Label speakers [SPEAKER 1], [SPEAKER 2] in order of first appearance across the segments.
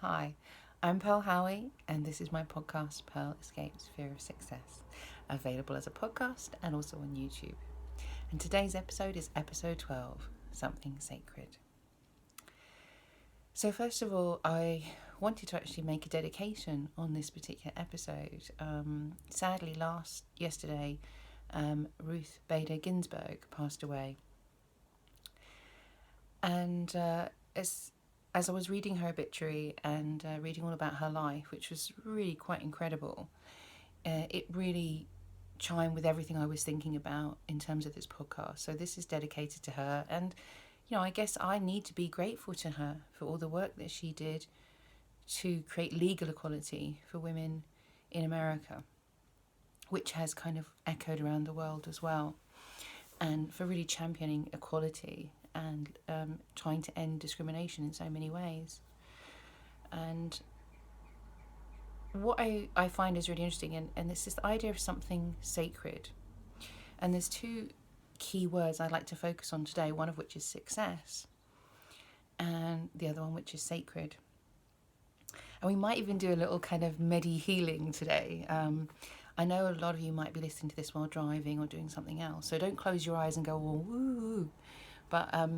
[SPEAKER 1] Hi, I'm Pearl Howie, and this is my podcast, Pearl Escapes Fear of Success, available as a podcast and also on YouTube. And today's episode is episode 12, Something Sacred. So first of all, I wanted to actually make a dedication on this particular episode. Sadly, yesterday, Ruth Bader Ginsburg passed away. And as I was reading her obituary and reading all about her life, which was really quite incredible, it really chimed with everything I was thinking about in terms of this podcast. So this is dedicated to her. And, I guess I need to be grateful to her for all the work that she did to create legal equality for women in America, which has kind of echoed around the world as well, and for really championing equality and trying to end discrimination in so many ways. And what I find is really interesting, and this is the idea of something sacred. And there's two key words I'd like to focus on today, one of which is success, and the other one which is sacred. And we might even do a little kind of healing today. I know a lot of you might be listening to this while driving or doing something else, so don't close your eyes and go, oh, woo. But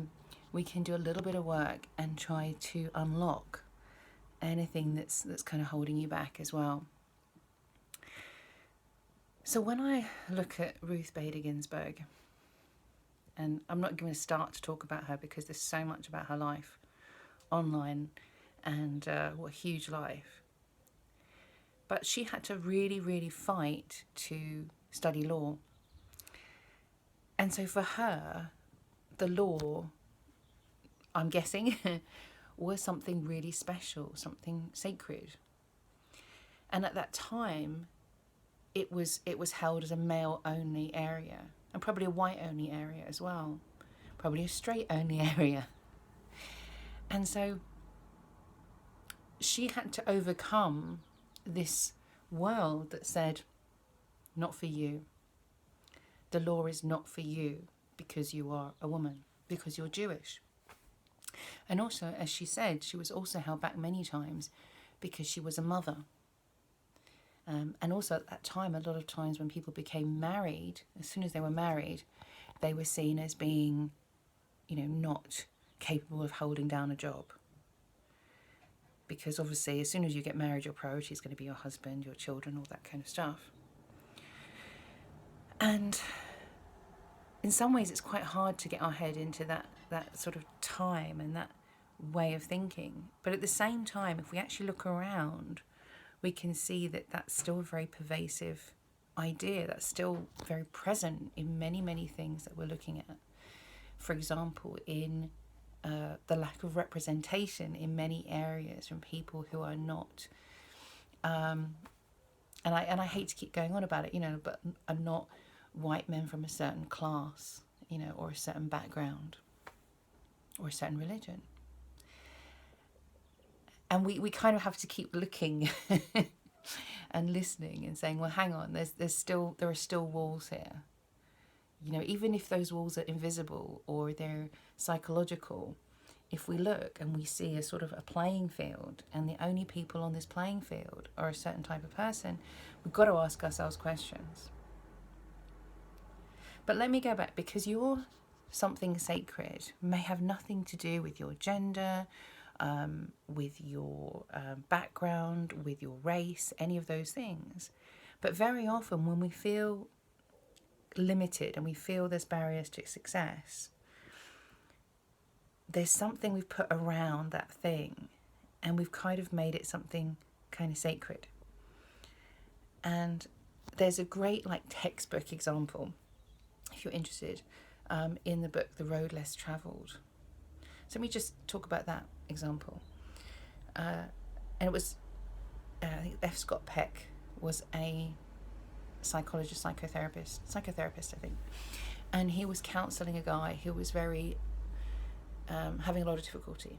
[SPEAKER 1] we can do a little bit of work and try to unlock anything that's kind of holding you back as well. So when I look at Ruth Bader Ginsburg, and I'm not going to start to talk about her because there's so much about her life online, and what a huge life. But she had to really, really fight to study law. And so for her, the law, I'm guessing, was something really special, something sacred. And at that time, it was held as a male-only area, and probably a white-only area as well, probably a straight-only area. And so she had to overcome this world that said, not for you. The law is not for you because you are a woman, because you're Jewish. And also, as she said, she was also held back many times because she was a mother. And also at that time, a lot of times when people became married, as soon as they were married, they were seen as being, not capable of holding down a job. Because obviously, as soon as you get married, your priority is going to be your husband, your children, all that kind of stuff. And in some ways, it's quite hard to get our head into that sort of time and that way of thinking. But at the same time, if we actually look around, we can see that that's still a very pervasive idea. That's still very present in many, many things that we're looking at. For example, in the lack of representation in many areas from people who are not, and I hate to keep going on about it, but are not white men from a certain class, or a certain background, or a certain religion. And we kind of have to keep looking and listening and saying, well, hang on, there are still walls here. Even if those walls are invisible or they're psychological, if we look and we see a sort of a playing field, and the only people on this playing field are a certain type of person, we've got to ask ourselves questions. But let me go back, because your something sacred may have nothing to do with your gender, with your background, with your race, any of those things. But very often when we feel limited and we feel there's barriers to success, there's something we've put around that thing, and we've kind of made it something kind of sacred. And there's a great textbook example, if you're interested, in the book The Road Less Travelled. So let me just talk about that example. And it was, I think F. Scott Peck was a psychotherapist, I think. And he was counselling a guy who was very, having a lot of difficulty.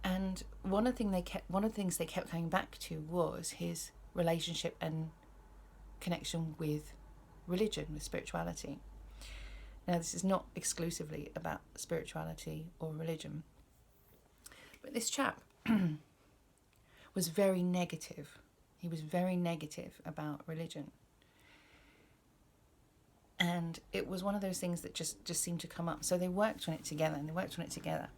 [SPEAKER 1] And one of the things they kept coming back to was his relationship and connection with religion, with spirituality. Now, this is not exclusively about spirituality or religion, but this chap was very negative. He was very negative about religion. And it was one of those things that just seemed to come up. So they worked on it together, and they worked on it together.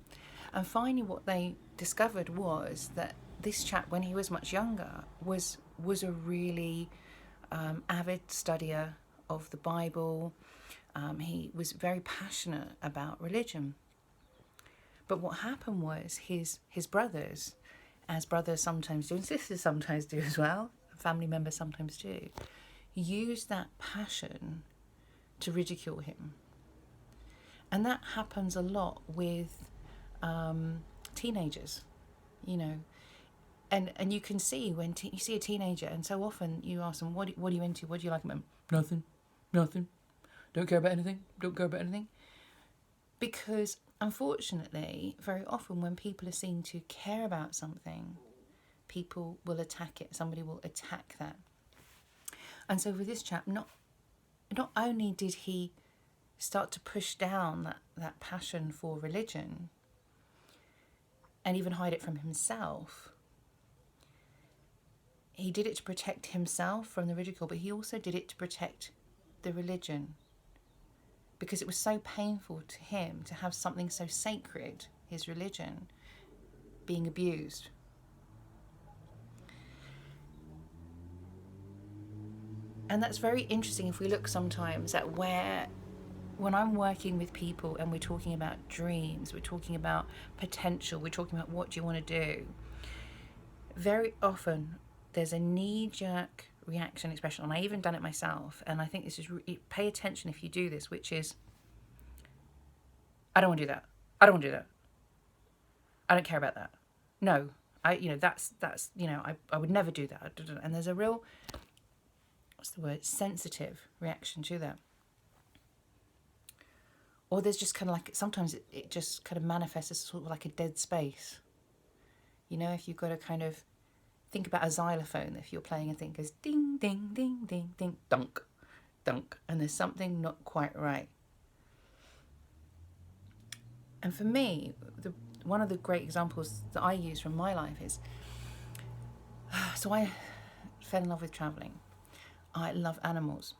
[SPEAKER 1] And finally what they discovered was that this chap, when he was much younger, was a really avid studier of the Bible. He was very passionate about religion. But what happened was his brothers, as brothers sometimes do, and sisters sometimes do as well, family members sometimes do, used that passion to ridicule him. And that happens a lot with teenagers, you know. And you can see when you see a teenager, and so often you ask them, what are you into? What do you like about them? Nothing. Don't care about anything. Because unfortunately, very often when people are seen to care about something, people will attack it. Somebody will attack that. And so with this chap, not only did he start to push down that passion for religion and even hide it from himself, he did it to protect himself from the ridicule, but he also did it to protect the religion, because it was so painful to him to have something so sacred, his religion, being abused. And that's very interesting if we look sometimes at when I'm working with people and we're talking about dreams, we're talking about potential, we're talking about what do you want to do, very often there's a knee-jerk reaction expression, and I even done it myself, and I think this is, pay attention if you do this, which is, I don't want to do that. I don't want to do that. I don't care about that. No, that's I would never do that. And there's a real, sensitive reaction to that. Or there's just kind of like, sometimes it just kind of manifests as sort of like a dead space. You know, if you've got to kind of think about a xylophone, if you're playing a thing, goes ding, ding, ding, ding, ding, dunk, dunk, and there's something not quite right. And for me, one of the great examples that I use from my life is, so I fell in love with travelling. I love animals.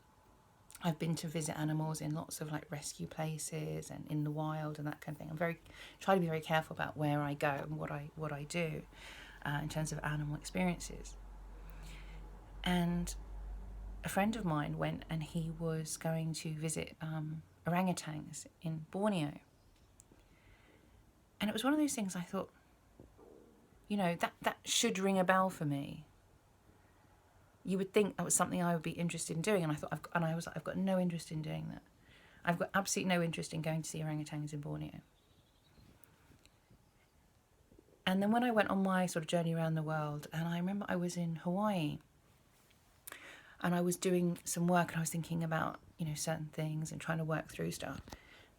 [SPEAKER 1] I've been to visit animals in lots of like rescue places and in the wild and that kind of thing. Try to be very careful about where I go and what I do in terms of animal experiences. And a friend of mine went, and he was going to visit orangutans in Borneo. And it was one of those things I thought, that should ring a bell for me. You would think that was something I would be interested in doing, and I was like, I've got no interest in doing that. I've got absolutely no interest in going to see orangutans in Borneo. And then when I went on my sort of journey around the world, and I remember I was in Hawaii, and I was doing some work, and I was thinking about, certain things and trying to work through stuff.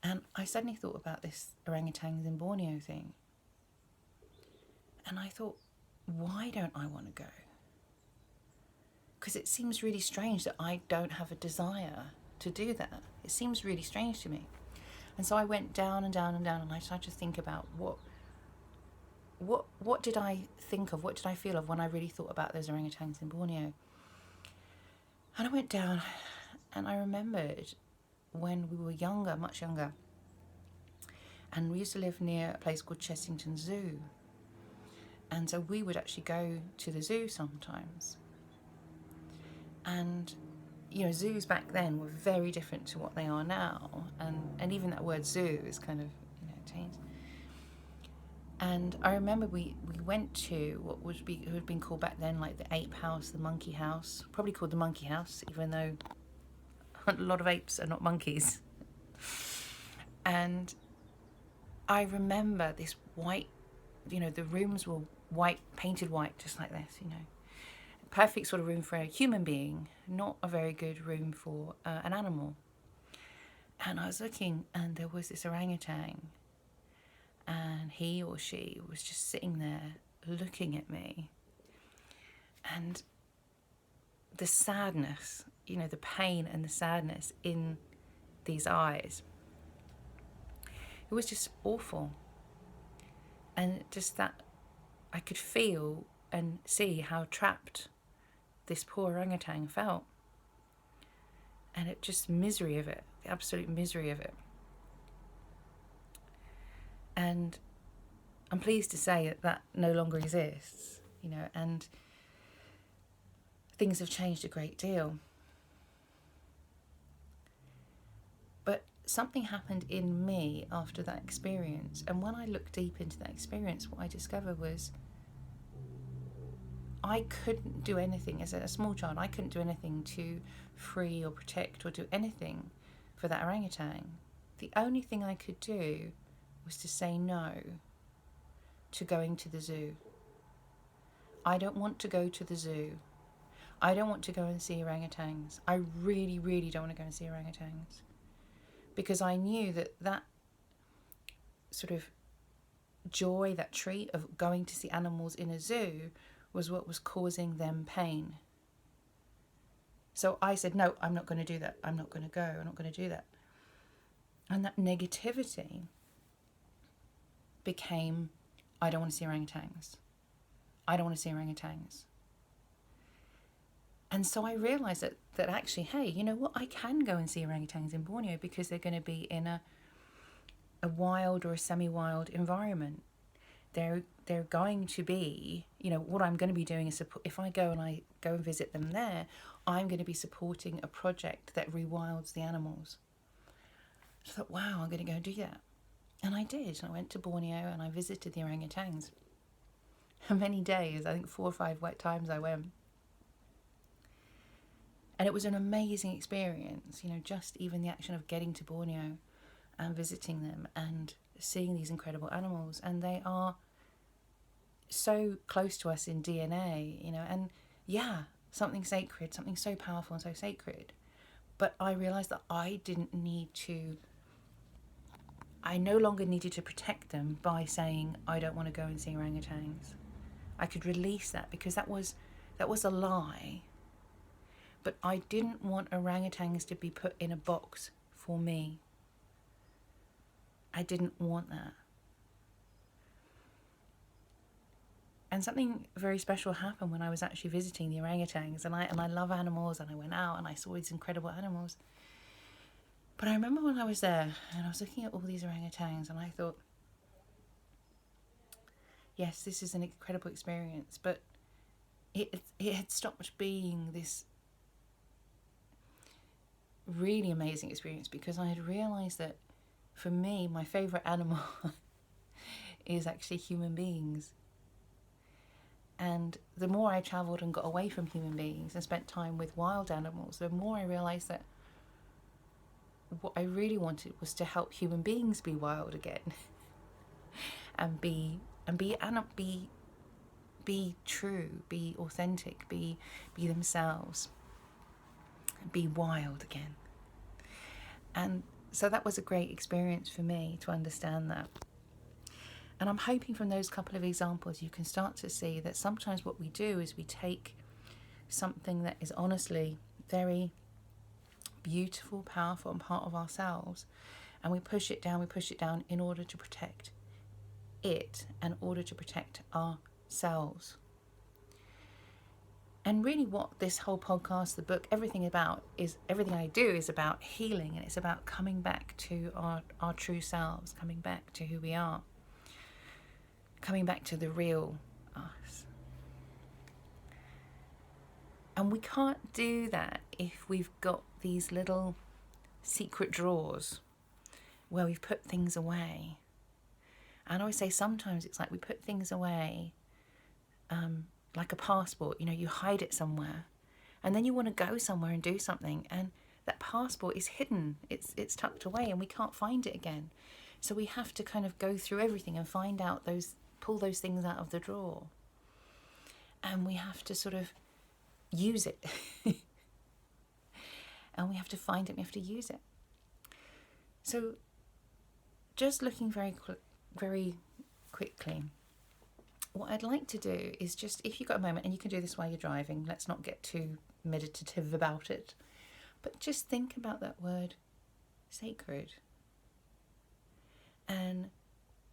[SPEAKER 1] And I suddenly thought about this orangutans in Borneo thing. And I thought, why don't I want to go? Because it seems really strange that I don't have a desire to do that. It seems really strange to me. And so I went down and down and down, and I started to think about what did I think of, what did I feel of when I really thought about those orangutans in Borneo. And I went down, and I remembered when we were younger, much younger, and we used to live near a place called Chessington Zoo. And so we would actually go to the zoo sometimes. And, zoos back then were very different to what they are now. And even that word zoo is kind of, changed. And I remember we went to what would have been called back then like the ape house, the monkey house, probably called the monkey house, even though a lot of apes are not monkeys. And I remember this white, the rooms were white, painted white, just like this, perfect sort of room for a human being, not a very good room for an animal. And I was looking, and there was this orangutan, and he or she was just sitting there looking at me. And the sadness, the pain and the sadness in these eyes, it was just awful. And just that I could feel and see how trapped this poor orangutan felt. And it just misery of it, the absolute misery of it. And I'm pleased to say that that no longer exists, and things have changed a great deal. But something happened in me after that experience. And when I looked deep into that experience, what I discovered was I couldn't do anything. As a small child, I couldn't do anything to free or protect or do anything for that orangutan. The only thing I could do was to say no to going to the zoo. I don't want to go to the zoo. I don't want to go and see orangutans. I really, really don't want to go and see orangutans. Because I knew that sort of joy, that treat of going to see animals in a zoo was what was causing them pain. So I said, no, I'm not going to do that. I'm not going to go. I'm not going to do that. And that negativity became, I don't want to see orangutans. I don't want to see orangutans. And so I realised that actually, hey, you know what? I can go and see orangutans in Borneo because they're going to be in a wild or a semi-wild environment. They're going to be, what I'm going to be doing is, if I go and visit them there, I'm going to be supporting a project that rewilds the animals. So I thought, wow, I'm going to go do that. And I did. I went to Borneo and I visited the orangutans. And many days, I think 4 or 5 times I went. And it was an amazing experience, just even the action of getting to Borneo and visiting them and seeing these incredible animals. And they are so close to us in DNA, and yeah, something sacred, something so powerful and so sacred. But I realised that I no longer needed to protect them by saying, I don't want to go and see orangutans. I could release that because that was a lie. But I didn't want orangutans to be put in a box for me. I didn't want that. And something very special happened when I was actually visiting the orangutans. And I love animals, and I went out and I saw these incredible animals. But I remember when I was there and I was looking at all these orangutans and I thought, yes, this is an incredible experience, but it had stopped being this really amazing experience because I had realised that for me, my favourite animal is actually human beings. And the more I travelled and got away from human beings and spent time with wild animals, the more I realised that what I really wanted was to help human beings be wild again and be true, be authentic, be themselves, be wild again. And so that was a great experience for me to understand that. And I'm hoping from those couple of examples you can start to see that sometimes what we do is we take something that is honestly very beautiful, powerful, and part of ourselves, and we push it down in order to protect it, in order to protect ourselves. And really what this whole podcast, the book, everything I do is about healing, and it's about coming back to our true selves, coming back to who we are, coming back to the real us. And we can't do that if we've got these little secret drawers where we've put things away. And I always say sometimes it's like we put things away like a passport. You hide it somewhere and then you want to go somewhere and do something, and that passport is hidden, it's tucked away, and we can't find it again. So we have to kind of go through everything and pull those things out of the drawer, and we have to sort of use it and we have to find it, we have to use it. So just looking very quickly, what I'd like to do is just, if you've got a moment, and you can do this while you're driving, let's not get too meditative about it, but just think about that word sacred and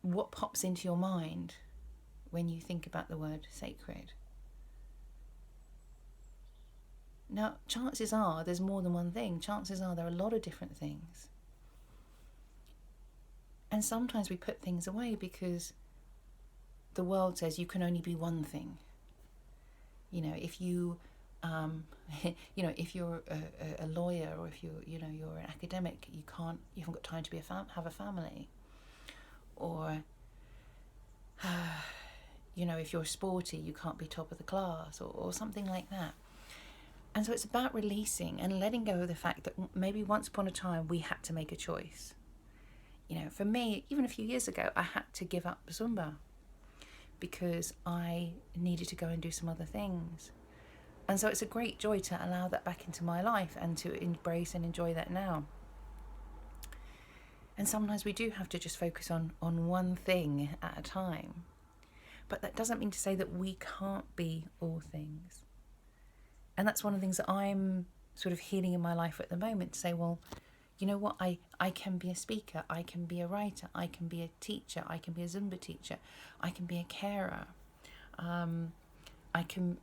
[SPEAKER 1] what pops into your mind when you think about the word sacred. Now, chances are there's more than one thing. Chances are there are a lot of different things. And sometimes we put things away because the world says you can only be one thing. You know, if you, if you're a lawyer, or if you're an academic, you haven't got time to have a family. Or, if you're sporty, you can't be top of the class, or something like that. And so it's about releasing and letting go of the fact that maybe once upon a time we had to make a choice. For me, even a few years ago, I had to give up Zumba because I needed to go and do some other things. And so it's a great joy to allow that back into my life and to embrace and enjoy that now. And sometimes we do have to just focus on one thing at a time. But that doesn't mean to say that we can't be all things. And that's one of the things that I'm sort of healing in my life at the moment, to say, well, you know what, I can be a speaker, I can be a writer, I can be a teacher, I can be a Zumba teacher, I can be a carer, I can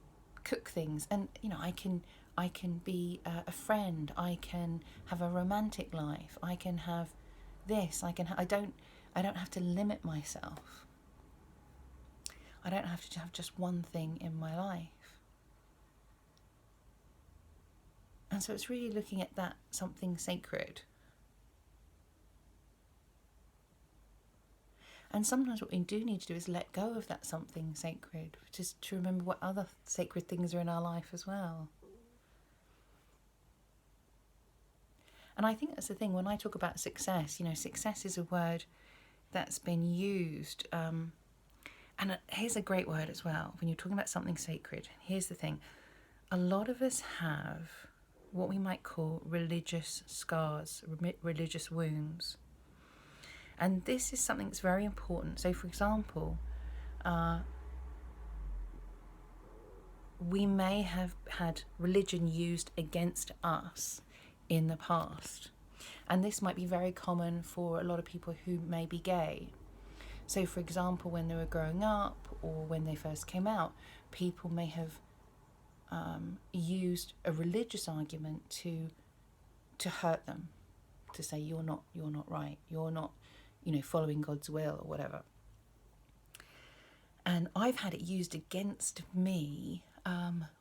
[SPEAKER 1] cook things, and I can be a friend, I can have a romantic life, I can have this, I don't have to limit myself. I don't have to have just one thing in my life. And so it's really looking at that something sacred. And sometimes what we do need to do is let go of that something sacred, just to remember what other sacred things are in our life as well. And I think that's the thing, when I talk about success, success is a word that's been used. And here's a great word as well. When you're talking about something sacred, here's the thing. A lot of us have what we might call religious scars, religious wounds. And this is something that's very important. So, for example, we may have had religion used against us in the past. And this might be very common for a lot of people who may be gay. So, for example, when they were growing up or when they first came out, people may have used a religious argument to hurt them, to say you're not right, you're not following God's will or whatever. And I've had it used against me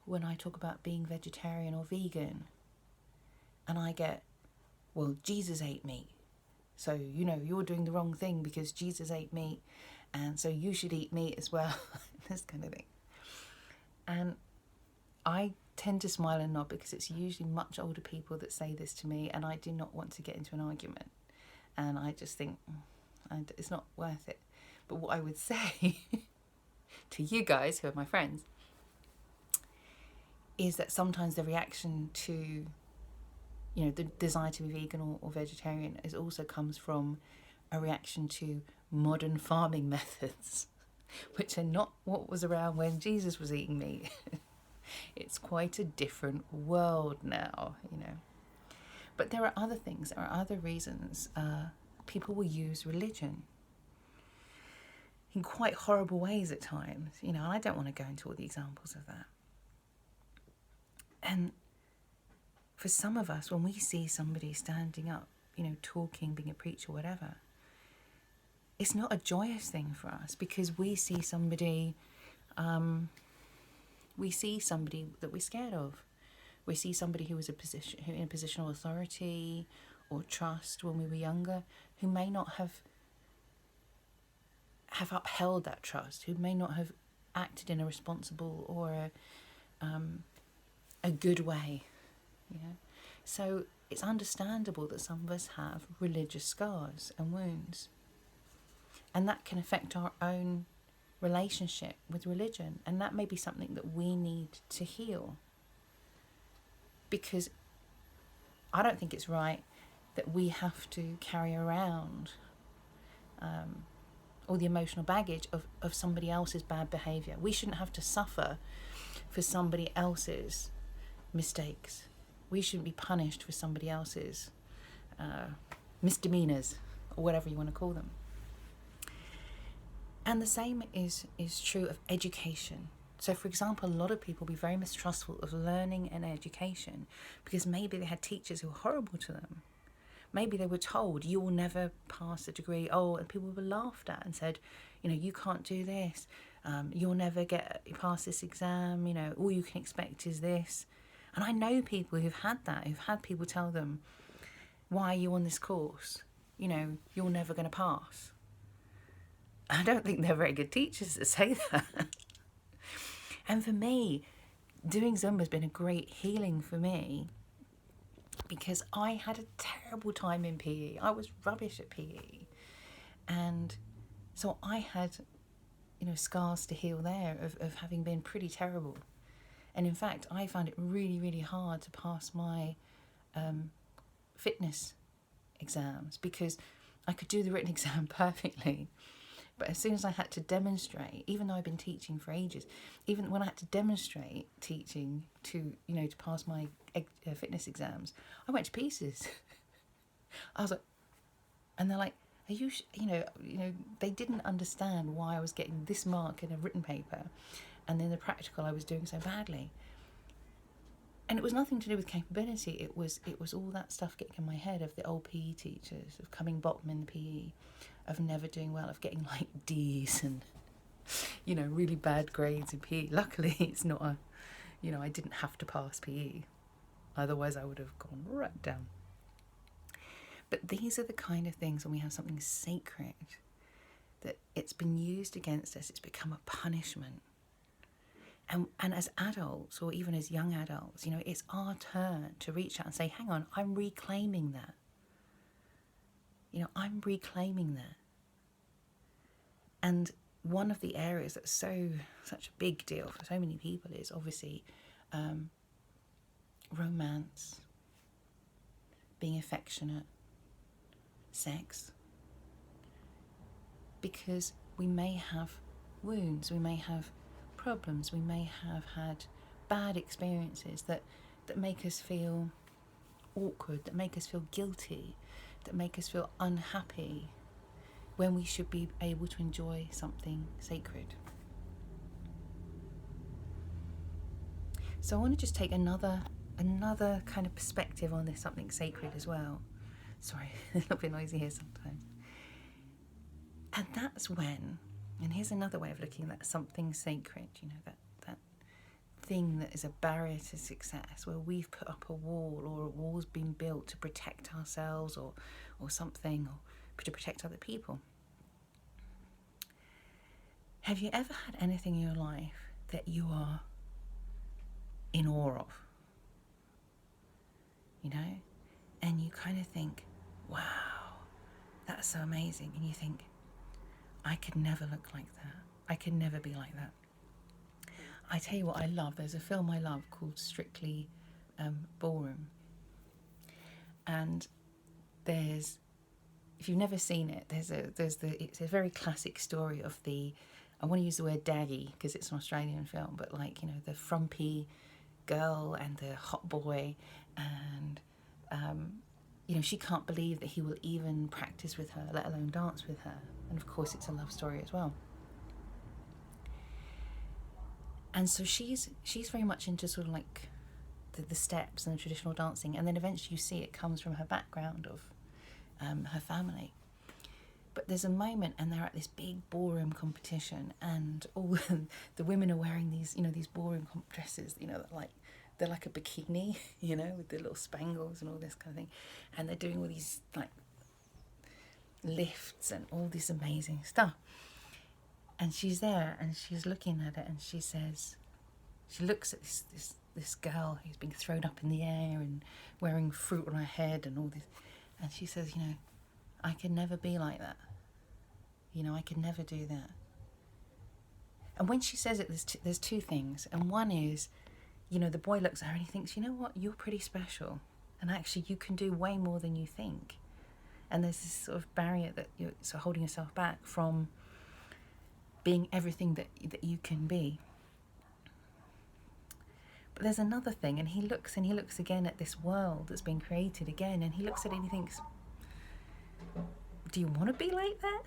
[SPEAKER 1] when I talk about being vegetarian or vegan, and I get, well, Jesus ate meat, so you're doing the wrong thing because Jesus ate meat, and so you should eat meat as well. This kind of thing. And I tend to smile and nod because it's usually much older people that say this to me, and I do not want to get into an argument. And I just think it's not worth it. But what I would say to you guys who are my friends is that sometimes the reaction to, the desire to be vegan or vegetarian also comes from a reaction to modern farming methods, which are not what was around when Jesus was eating meat. It's quite a different world now, But there are other things, there are other reasons people will use religion in quite horrible ways at times, and I don't want to go into all the examples of that. And for some of us, when we see somebody standing up, talking, being a preacher, whatever, it's not a joyous thing for us because we see somebody that we're scared of. We see somebody who was in a position of authority or trust when we were younger, who may not have upheld that trust, who may not have acted in a responsible or a good way. So it's understandable that some of us have religious scars and wounds, and that can affect our own relationship with religion, and that may be something that we need to heal, because I don't think it's right that we have to carry around all the emotional baggage of somebody else's bad behaviour. We shouldn't have to suffer for somebody else's mistakes. We shouldn't be punished for somebody else's misdemeanours, or whatever you want to call them. And the same is true of education. So, for example, a lot of people be very mistrustful of learning and education because maybe they had teachers who were horrible to them. Maybe they were told, you will never pass a degree. Oh, and people were laughed at and said, you can't do this. You'll never get past this exam. All you can expect is this. And I know people who've had that, who've had people tell them, why are you on this course? You're never going to pass. I don't think they're very good teachers that say that. And for me, doing Zumba has been a great healing for me because I had a terrible time in PE. I was rubbish at PE. And so I had, scars to heal there of having been pretty terrible. And in fact, I found it really, really hard to pass my fitness exams because I could do the written exam perfectly. But as soon as I had to demonstrate, even though I've been teaching for ages, even when I had to demonstrate teaching to pass my fitness exams, I went to pieces. I was like, and they're like, are you, they didn't understand why I was getting this mark in a written paper, and then the practical I was doing so badly. And it was nothing to do with capability. It was all that stuff getting in my head of the old PE teachers, of coming bottom in the PE, of never doing well, of getting like D's and, really bad grades in PE. Luckily, it's not I didn't have to pass PE. Otherwise, I would have gone right down. But these are the kind of things when we have something sacred, that it's been used against us, it's become a punishment. And as adults, or even as young adults, it's our turn to reach out and say, hang on, I'm reclaiming that. I'm reclaiming that. And one of the areas that's such a big deal for so many people is obviously romance, being affectionate, sex. Because we may have wounds, we may have problems, we may have had bad experiences that make us feel awkward, that make us feel guilty, that make us feel unhappy when we should be able to enjoy something sacred. So I want to just take another kind of perspective on this something sacred as well. Sorry, a little bit noisy here sometimes. And that's when, and here's another way of looking at something sacred, that thing that is a barrier to success, where we've put up a wall, or a wall's been built to protect ourselves or something, or to protect other people. Have you ever had anything in your life that you are in awe of? And you kind of think, wow, that's so amazing. And you think, I could never look like that. I could never be like that. I tell you what I love. There's a film I love called Strictly Ballroom. And if you've never seen it, it's a very classic story of I want to use the word daddy because it's an Australian film, but the frumpy girl and the hot boy, and she can't believe that he will even practice with her, let alone dance with her. And of course it's a love story as well. And so she's very much into sort of like the steps and the traditional dancing, and then eventually you see it comes from her background of her family. But there's a moment, and they're at this big ballroom competition, and all the women are wearing these ballroom dresses, they're like a bikini, with the little spangles and all this kind of thing, and they're doing all these like lifts and all this amazing stuff. And she's there, and she's looking at it, and she looks at this girl who's being thrown up in the air and wearing fruit on her head and all this, and she says, I could never be like that. I could never do that. And when she says it, there's two things. And one is, the boy looks at her and he thinks, you know what, you're pretty special. And actually you can do way more than you think. And there's this sort of barrier that you're sort of holding yourself back from being everything that you can be. But there's another thing, and he looks again at this world that's been created again, and he looks at it and he thinks, do you want to be like that?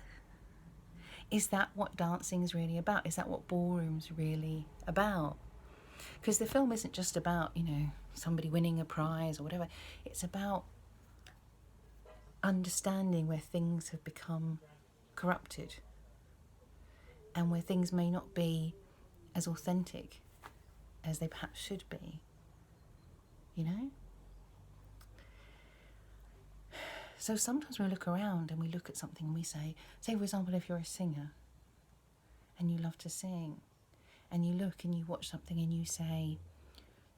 [SPEAKER 1] Is that what dancing is really about? Is that what ballroom's really about? Because the film isn't just about, somebody winning a prize or whatever. It's about understanding where things have become corrupted and where things may not be as authentic as they perhaps should be, So sometimes we look around and we look at something and we say, for example, if you're a singer and you love to sing and you look and you watch something and you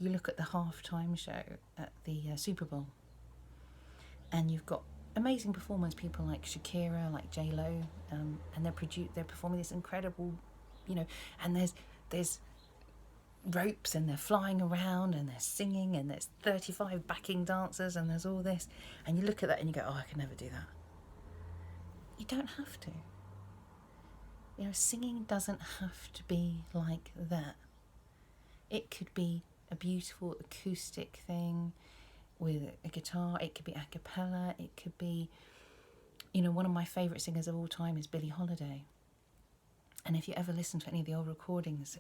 [SPEAKER 1] look at the halftime show at the Super Bowl and you've got amazing performers, people like Shakira, like J-Lo, and they're performing this incredible, and there's ropes and they're flying around and they're singing and there's 35 backing dancers and there's all this, and you look at that and you go, oh, I can never do that. You don't have to. Singing doesn't have to be like that. It could be a beautiful acoustic thing with a guitar. It could be a cappella. It could be, one of my favourite singers of all time is Billie Holiday. And if you ever listen to any of the old recordings,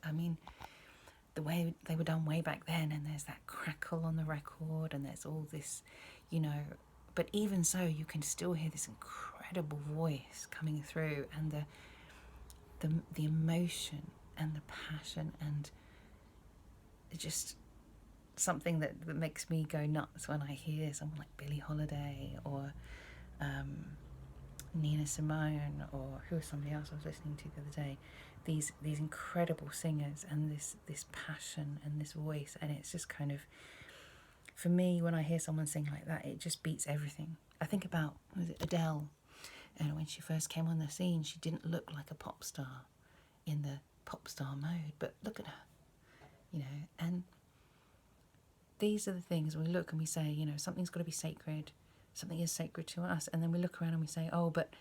[SPEAKER 1] the way they were done way back then, and there's that crackle on the record and there's all this, but even so, you can still hear this incredible voice coming through, and the emotion and the passion, and just something that makes me go nuts when I hear someone like Billie Holiday or Nina Simone, or who was somebody else I was listening to the other day. These incredible singers and this passion and this voice, and it's just kind of, for me, when I hear someone sing like that, it just beats everything. I think about, was it Adele? And when she first came on the scene, she didn't look like a pop star in the pop star mode, but look at her, and these are the things we look and we say, something's got to be sacred, something is sacred to us, and then we look around and we say, oh, but,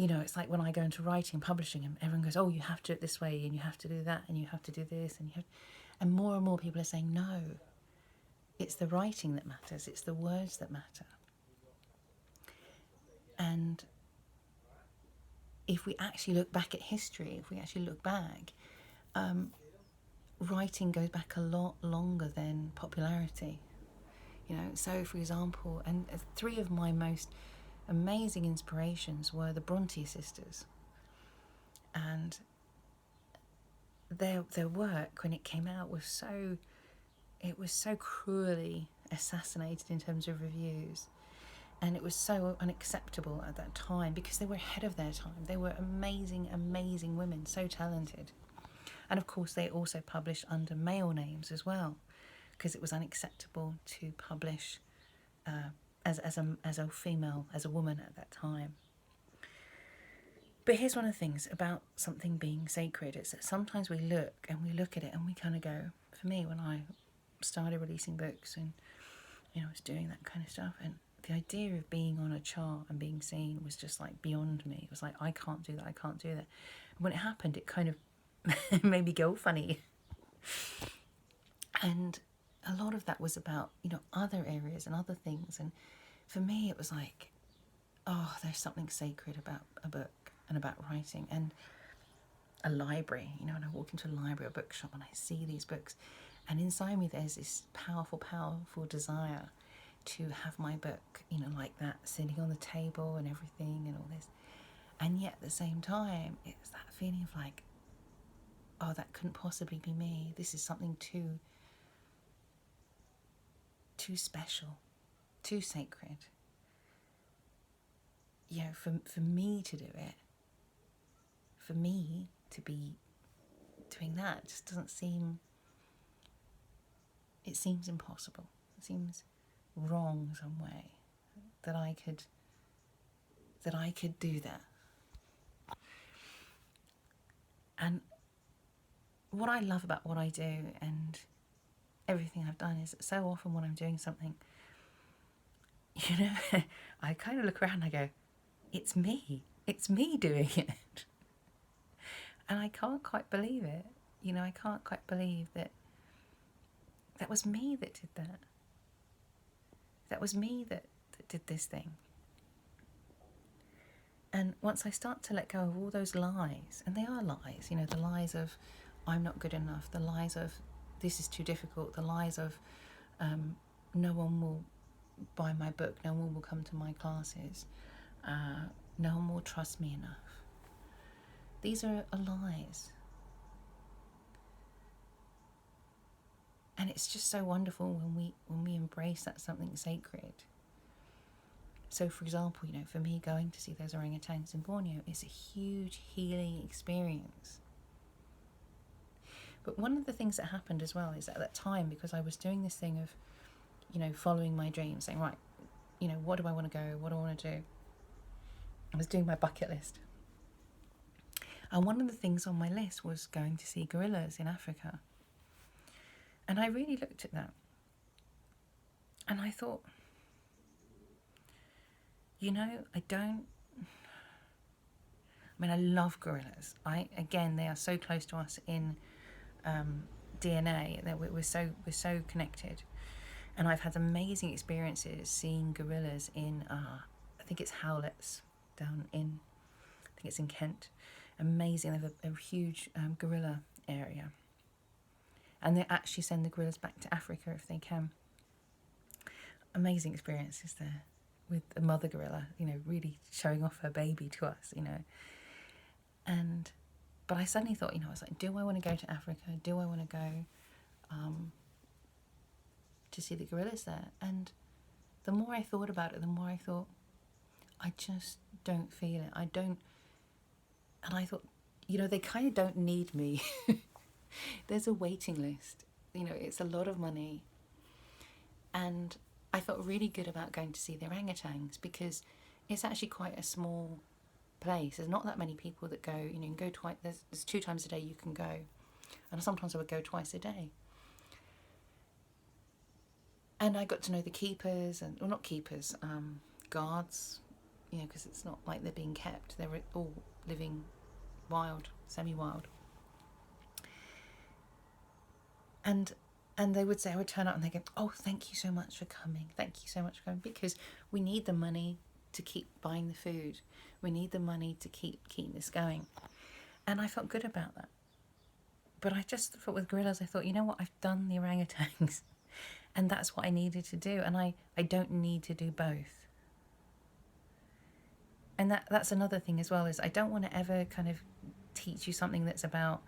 [SPEAKER 1] it's like when I go into writing and publishing, and everyone goes, oh, you have to do it this way, and you have to do that, and you have to do this, and more and more people are saying, no, it's the writing that matters, it's the words that matter. And if we actually look back at history, writing goes back a lot longer than popularity. So for example, and three of my most amazing inspirations were the Bronte sisters. And their work, when it came out, was so cruelly assassinated in terms of reviews. And it was so unacceptable at that time because they were ahead of their time. They were amazing, amazing women, so talented. And of course, they also published under male names as well, because it was unacceptable to publish as a female, as a woman at that time. But here's one of the things about something being sacred, is that sometimes we look at it and we kind of go, for me, when I started releasing books and I was doing that kind of stuff, and the idea of being on a chart and being seen was just like beyond me. It was like, I can't do that. And when it happened, it kind of made me go funny. And a lot of that was about, other areas and other things. And for me, it was like, oh, there's something sacred about a book and about writing and a library. And I walk into a library or bookshop and I see these books, and inside me there's this powerful, powerful desire to have my book, like that, sitting on the table and everything and all this. And yet at the same time, it's that feeling of like, oh, that couldn't possibly be me. This is something too special, too sacred. For me to do it, for me to be doing that, just doesn't seem, it seems impossible. It seems wrong some way that I could do that. And what I love about what I do and everything I've done is that so often when I'm doing something, I kind of look around and I go, it's me doing it. And I can't quite believe it. I can't quite believe that was me that did that. That was me that did this thing. And once I start to let go of all those lies, and they are lies, you know, the lies of I'm not good enough, the lies of this is too difficult, the lies of no one will buy my book, no one will come to my classes, no one will trust me enough. These are lies. And it's just so wonderful when we embrace that something sacred. So, for example, you know, for me, going to see those orangutans in Borneo is a huge healing experience. But one of the things that happened as well is at that time, because I was doing this thing of, you know, following my dreams, saying, right, you know, what do I want to go? What do I want to do? I was doing my bucket list. And one of the things on my list was going to see gorillas in Africa. And I really looked at that. And I thought, you know, I love gorillas. They are so close to us in DNA that we're so connected. And I've had amazing experiences seeing gorillas in, I think it's Howlett's down in, I think it's in Kent. Amazing, they have a huge gorilla area. And they actually send the gorillas back to Africa if they can. Amazing experiences there with a mother gorilla, you know, really showing off her baby to us, you know. But I suddenly thought, you know, I was like, do I want to go to Africa? Do I want to go to see the gorillas there? And the more I thought about it, the more I thought, I just don't feel it. And I thought, you know, they kind of don't need me. There's a waiting list. You know, it's a lot of money. And I felt really good about going to see the orangutans because it's actually quite a small place. There's not that many people that go. You know, you can go twice. There's 2 times a day you can go. And sometimes I would go twice a day. And I got to know the keepers, not keepers, guards, you know, because it's not like they're being kept. They're all living wild, semi-wild. And they would say, I would turn up and they go, oh, thank you so much for coming. Thank you so much for coming. Because we need the money to keep buying the food. We need the money to keep this going. And I felt good about that. But I just thought with gorillas, I thought, you know what, I've done the orangutans. And that's what I needed to do. And I don't need to do both. And that's another thing as well, is I don't want to ever kind of teach you something that's about,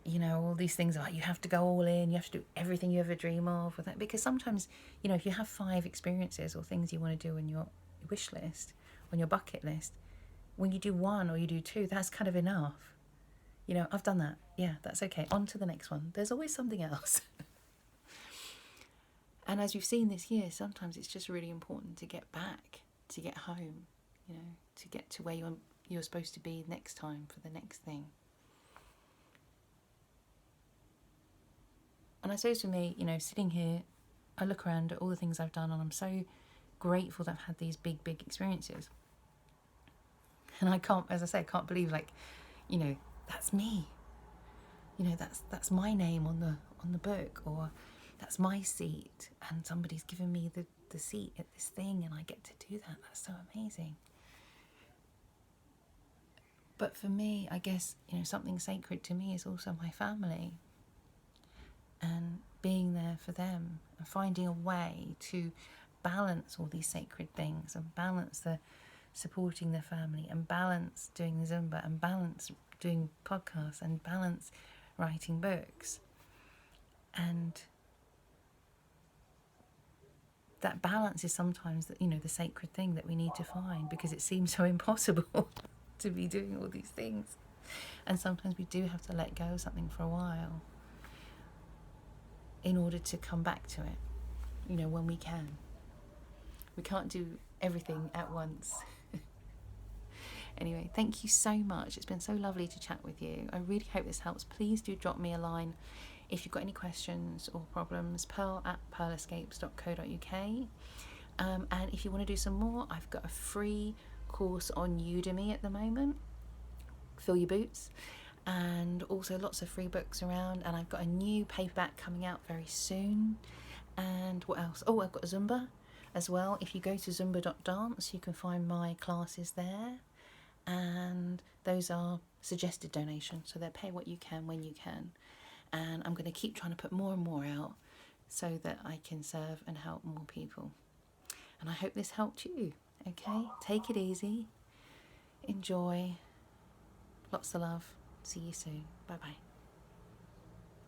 [SPEAKER 1] you know, all these things like you have to go all in, you have to do everything you ever dream of with that. Because sometimes, you know, if you have 5 experiences or things you want to do on your wish list, on your bucket list, when you do 1 or you do 2, that's kind of enough. You know, I've done that. Yeah, that's okay. On to the next one. There's always something else. And as we've seen this year, sometimes it's just really important to get back, to get home, you know, to get to where you're supposed to be next time for the next thing. And I suppose for me, you know, sitting here, I look around at all the things I've done and I'm so grateful that I've had these big experiences. And I can't, as I say, I can't believe, like, you know, that's me. You know, that's my name on the book, or that's my seat and somebody's given me the seat at this thing and I get to do that. That's so amazing. But for me, I guess, you know, something sacred to me is also my family. And being there for them and finding a way to balance all these sacred things and balance the supporting their family and balance doing the Zumba and balance doing podcasts and balance writing books. And that balance is sometimes, you know, the sacred thing that we need to find, because it seems so impossible to be doing all these things. And sometimes we do have to let go of something for a while in order to come back to it, you know, when we can. We can't do everything at once. Anyway, thank you so much. It's been so lovely to chat with you. I really hope this helps. Please do drop me a line if you've got any questions or problems, pearl@pearlescapes.co.uk. And if you want to do some more, I've got a free course on Udemy at the moment, Fill Your Boots, and also lots of free books around, and I've got a new paperback coming out very soon. And what else? Oh, I've got Zumba, As well, if you go to zumba.dance, you can find my classes there, and those are suggested donations, so they're pay what you can when you can. And I'm going to keep trying to put more and more out so that I can serve and help more people. And I hope this helped you. Okay, take it easy, enjoy, lots of love, see you soon, bye bye.